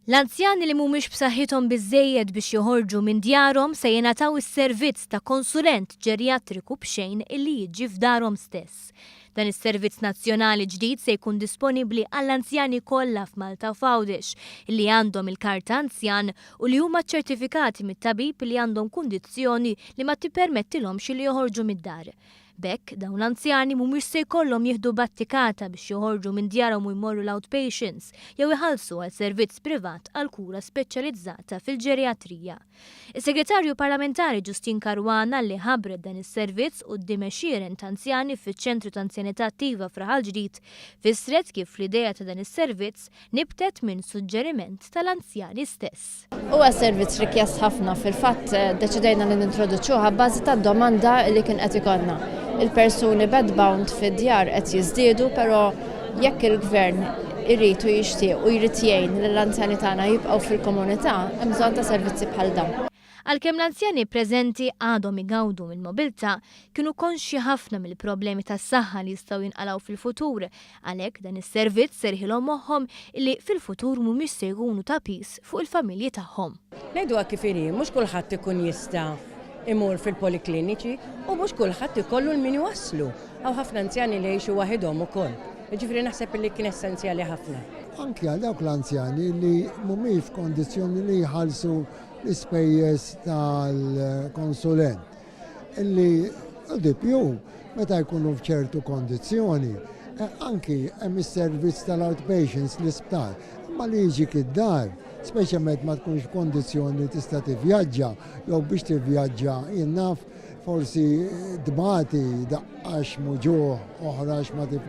L-anzjani li mhumiex b'saħħithom biżżejjed biex joħorġu minn djarhom se jingħataw is-servizz ta' konsulent ġerjatriku b'xejn illi jiġi f'darhom stess. Dan is-servizz nazzjonali ġdid se jkun disponibbli għall-anzjani kollha f'Malta u f'Għawdex li għandhom il-karta anzjan u li huma ċertifikati mit-tabib li għandhom kundizzjoni li ma tippermettilhomx li joħorġu mid-dar. Bekk dawn l-anzjani mhumiex se jkollhom jieħdu battikata biex joħorġu minn djarhom u jmorru l-outpatients jew iħallsu għal servizz privat għal kura speċjalizzata fil-ġerjatrija. Is-Segretarju Parlamentari Ġustin Karwana li ħabbret dan is-servizz quddiem għexieren ta' anzjani fiċ-Ċentru ta' Anzjanità Attiva f'Raħal Ġdid fissret kif l-idea ta' dan is-servizz nibtet minn suġġeriment tal-anzjani stess. Huwa servizz rikjest ħafna fil-fatt deċidejna li nintroduċuha bbażi tad-domanda li kien qed ikollna. Il-persuni bedbound fid-djar qed jiżdiedu, però jekk il-gvern irrid u jixtieq u jrid jgħin lill-anzjani tagħna jibqgħu fil-komunità, hemm bżonn ta' servizzi bħal dawn. Għalkemm l-anzjani preżenti għadhom igawdu mill-mobilità, kienu konxi ħafna mill-problemi tas-saħħa li jistgħu jinqalgħu fil-futur, għalhekk dan is-servizz serħilhom moħħhom li fil-futur mhumiex se jkunu ta' pis fuq il-familji tagħhom. Ngħiduha kif inhi, mhux kulħadd ikun jista' imur fil-polikliniċi u mhux kulħadd ikollu l-min iwasslu. Hawn ħafna anzjani li jgħixu waħedhom ukoll. Jiġifieri naħseb li kien essenzjali ħafna. Anke għal dawk l-anzjani li mhumiex f'kondizzjoni li jħallsu l-ispejjeż tal-konsulent. Illi dipju meta jkunu f'ċertu kondizzjoni, anki hemm is-servizz tal-outpatients l-isptar, imma li jiġi id-dar. Speċjalment ma tkunx f'kondizzjoni tista' tivvjaġġa jew biex tivvjaġġa jinnaf forsi dbati daqqax muġuħ oħrax ma tif.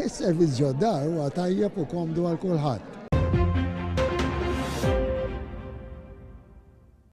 Is-servizz ġoddar huwa tajjeb u komdu għal kulħadd.